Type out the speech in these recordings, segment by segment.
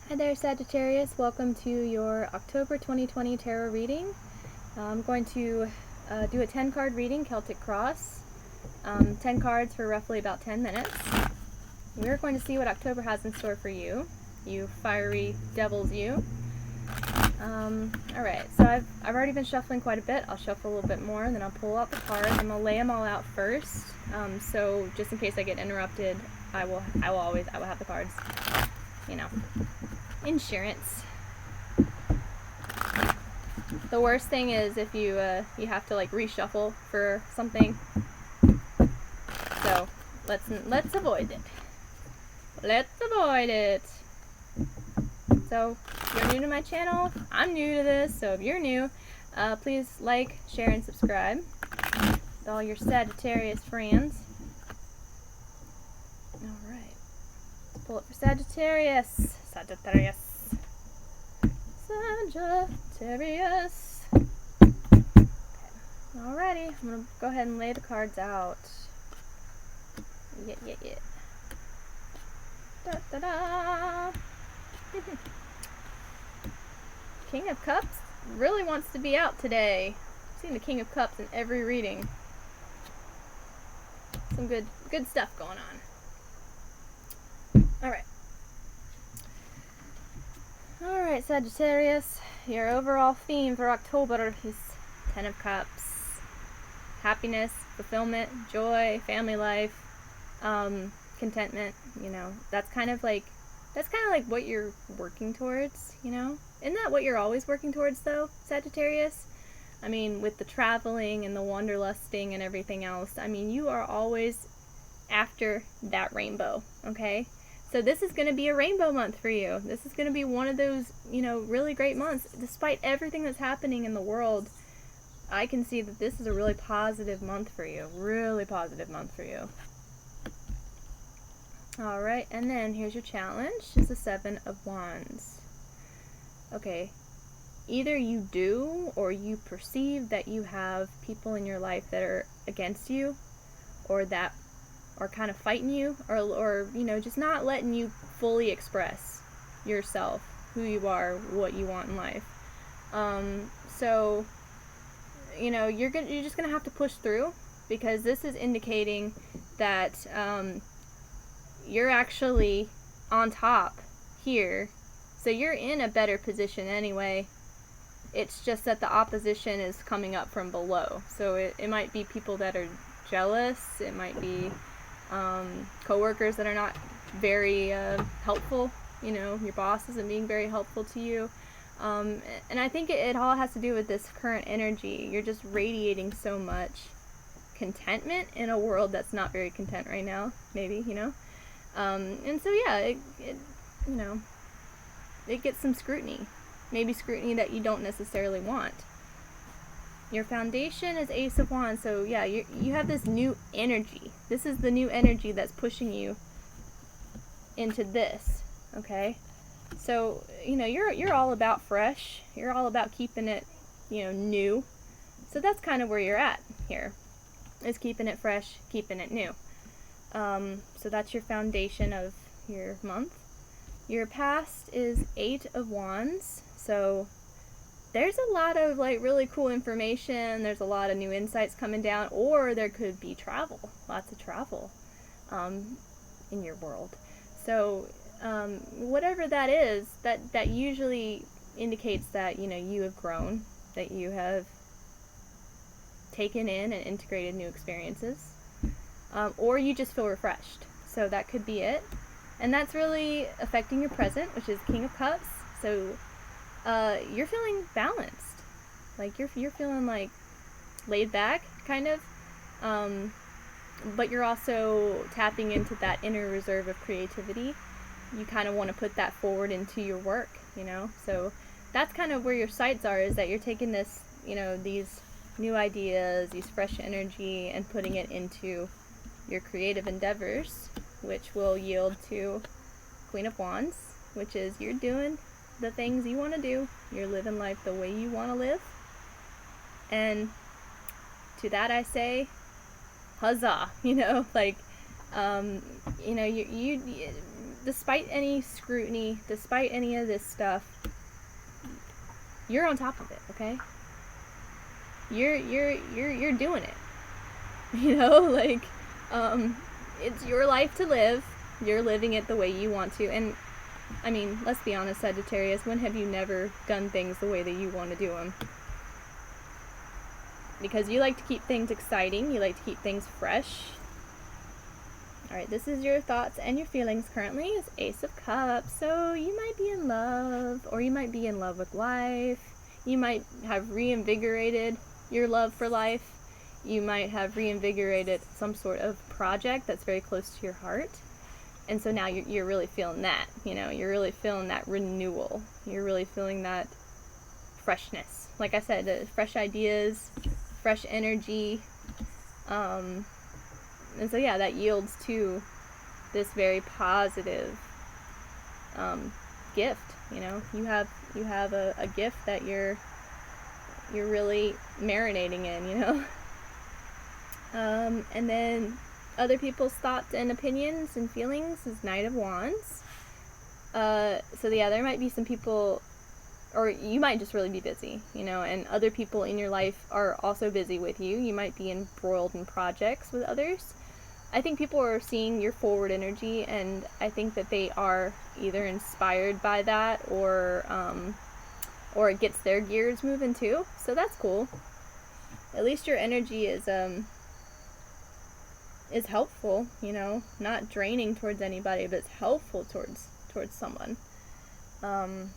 Hi there, Sagittarius. Welcome to your October 2020 tarot reading. I'm going to do a 10-card reading, Celtic Cross. 10 cards for roughly about 10 minutes. We're going to see what October has in store for you, you fiery devils, you. Alright, so I've already been shuffling quite a bit. I'll shuffle a little bit more, and then I'll pull out the cards. I'm going to lay them all out first, so just in case I get interrupted, I will have the cards, you know. Insurance. The worst thing is if you have to like reshuffle for something. So let's avoid it. Let's avoid it. So if you're new to my channel, I'm new to this. So if you're new, please like, share, and subscribe with all your Sagittarius friends. All right. Let's pull it for Sagittarius. Sagittarius. Sagittarius. Okay. Alrighty, I'm gonna go ahead and lay the cards out. Yeah. Da da da. King of Cups really wants to be out today. I've seen the King of Cups in every reading. Some good stuff going on. Alright, Sagittarius, your overall theme for October is 10 of Cups. Happiness, fulfillment, joy, family life, contentment, you know. That's kind of like what you're working towards, you know. Isn't that what you're always working towards, though, Sagittarius? I mean, with the traveling and the wanderlusting and everything else, I mean, you are always after that rainbow, okay? So this is going to be a rainbow month for you. This is going to be one of those, you know, really great months. Despite everything that's happening in the world, I can see that this is a really positive month for you. Really positive month for you. Alright, and then here's your challenge. It's the 7 of Wands. Okay, either you do or you perceive that you have people in your life that are against you, or that are kind of fighting you, or you know, just not letting you fully express yourself, who you are, what you want in life. So, you know, you're just gonna have to push through, because this is indicating that you're actually on top here, so you're in a better position anyway. It's just that the opposition is coming up from below, so it might be people that are jealous, it might be co-workers that are not very helpful, you know, your boss isn't being very helpful to you, and I think it all has to do with this current energy. You're just radiating so much contentment in a world that's not very content right now, maybe, you know, and so yeah, it you know, it gets some scrutiny, maybe scrutiny that you don't necessarily want. Your foundation is Ace of Wands, so yeah, you have this new energy. This is the new energy that's pushing you into this, okay? So, you know, you're all about fresh. You're all about keeping it, you know, new. So that's kind of where you're at here, is keeping it fresh, keeping it new. So that's your foundation of your month. Your past is 8 of Wands, so there's a lot of like really cool information, there's a lot of new insights coming down, or there could be travel, lots of travel in your world. So whatever that is, that usually indicates that, you know, you have grown, that you have taken in and integrated new experiences, or you just feel refreshed. So that could be it. And that's really affecting your present, which is King of Cups. So you're feeling balanced, like you're feeling like laid back, kind of, but you're also tapping into that inner reserve of creativity. You kind of want to put that forward into your work, you know. So that's kind of where your sights are, is that you're taking this, you know, these new ideas, these fresh energy, and putting it into your creative endeavors, which will yield to Queen of Wands, which is you're doing the things you want to do, you're living life the way you want to live, and to that I say, huzzah, you know, like, you know, despite any scrutiny, despite any of this stuff, you're on top of it, okay? You're doing it. You know, like, it's your life to live. You're living it the way you want to. And, I mean, let's be honest, Sagittarius, when have you never done things the way that you want to do them? Because you like to keep things exciting. You like to keep things fresh. Alright, this is your thoughts and your feelings currently. It's Ace of Cups. So, you might be in love, or you might be in love with life. You might have reinvigorated your love for life. You might have reinvigorated some sort of project that's very close to your heart. And so now you're really feeling that, you know, you're really feeling that renewal. You're really feeling that freshness. Like I said, fresh ideas, fresh energy. And so yeah, that yields to this very positive gift, you know. You have a gift that you're really marinating in, you know. And then other people's thoughts and opinions and feelings is Knight of Wands. So yeah, there might be some people, or you might just really be busy, you know, and other people in your life are also busy with you. You might be embroiled in projects with others. I think people are seeing your forward energy, and I think that they are either inspired by that, or it gets their gears moving too. So that's cool. At least your energy is helpful, you know, not draining towards anybody, but it's helpful towards someone. And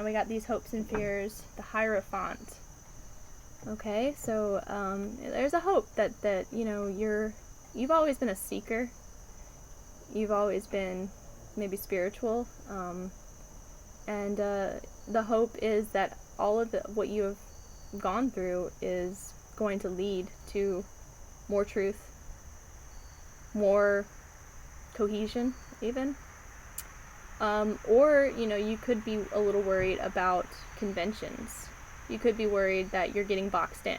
we got these hopes and fears, the Hierophant. Okay, so there's a hope that you know, you've always been a seeker. You've always been maybe spiritual, and the hope is that all of what you have gone through is going to lead to more truth, more cohesion, even. Or, you know, you could be a little worried about conventions. You could be worried that you're getting boxed in.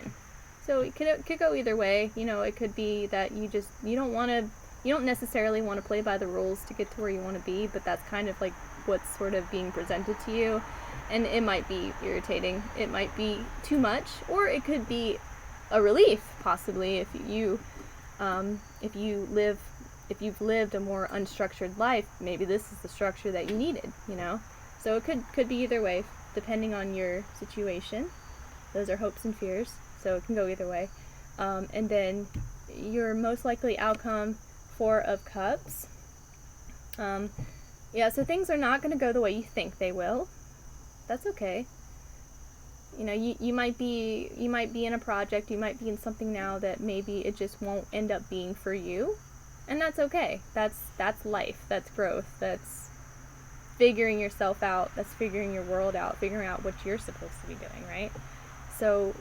So it could go either way. You know, it could be that you don't necessarily want to play by the rules to get to where you want to be, but that's kind of like what's sort of being presented to you. And it might be irritating. It might be too much, or it could be a relief, possibly, if you've lived a more unstructured life. Maybe this is the structure that you needed, you know. So it could be either way, depending on your situation. Those are hopes and fears, so it can go either way. And then your most likely outcome, Four of Cups. Yeah, so things are not going to go the way you think they will. That's okay. You know, you might be in a project, you might be in something now that maybe it just won't end up being for you, and that's okay. That's life. That's growth. That's figuring yourself out. That's figuring your world out. Figuring out what you're supposed to be doing, right? So,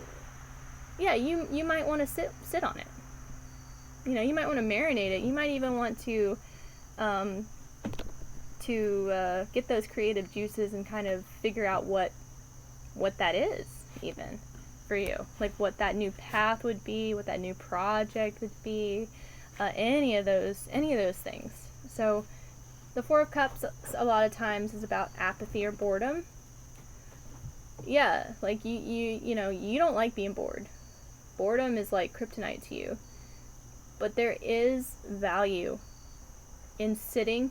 yeah, you might want to sit on it. You know, you might want to marinate it. You might even want to get those creative juices and kind of figure out what that is, even for you, like what that new path would be, what that new project would be, any of those things. So the Four of Cups a lot of times is about apathy or boredom. Yeah, like you know, you don't like being bored. Boredom is like kryptonite to you. But there is value in sitting,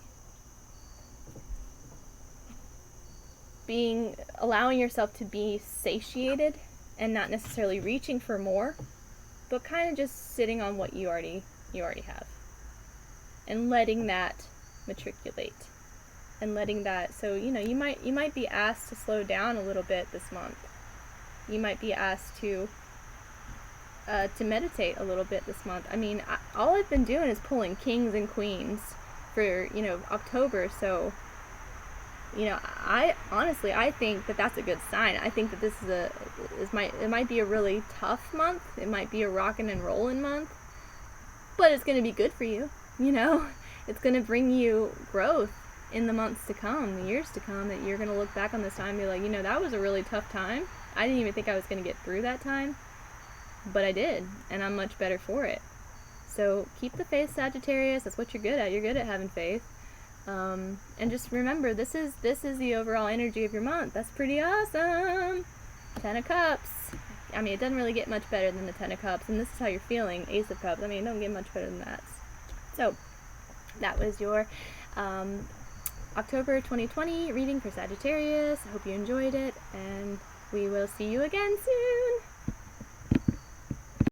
allowing yourself to be satiated and not necessarily reaching for more, but kind of just sitting on what you already have, and letting that matriculate, and letting that, so you know, you might be asked to slow down a little bit this month. You might be asked to meditate a little bit this month. I mean, all I've been doing is pulling kings and queens for, you know, October, so you know, I think that that's a good sign. I think that it might be a really tough month. It might be a rockin' and rollin' month, but it's going to be good for you, you know. It's going to bring you growth in the months to come, the years to come, that you're going to look back on this time and be like, you know, that was a really tough time. I didn't even think I was going to get through that time, but I did, and I'm much better for it. So keep the faith, Sagittarius. That's what you're good at. You're good at having faith. And just remember, this is the overall energy of your month. That's pretty awesome. 10 of Cups. I mean, it doesn't really get much better than the 10 of Cups, and this is how you're feeling. Ace of Cups. I mean, it don't get much better than that. So, that was your October 2020 reading for Sagittarius. I hope you enjoyed it, and we will see you again soon.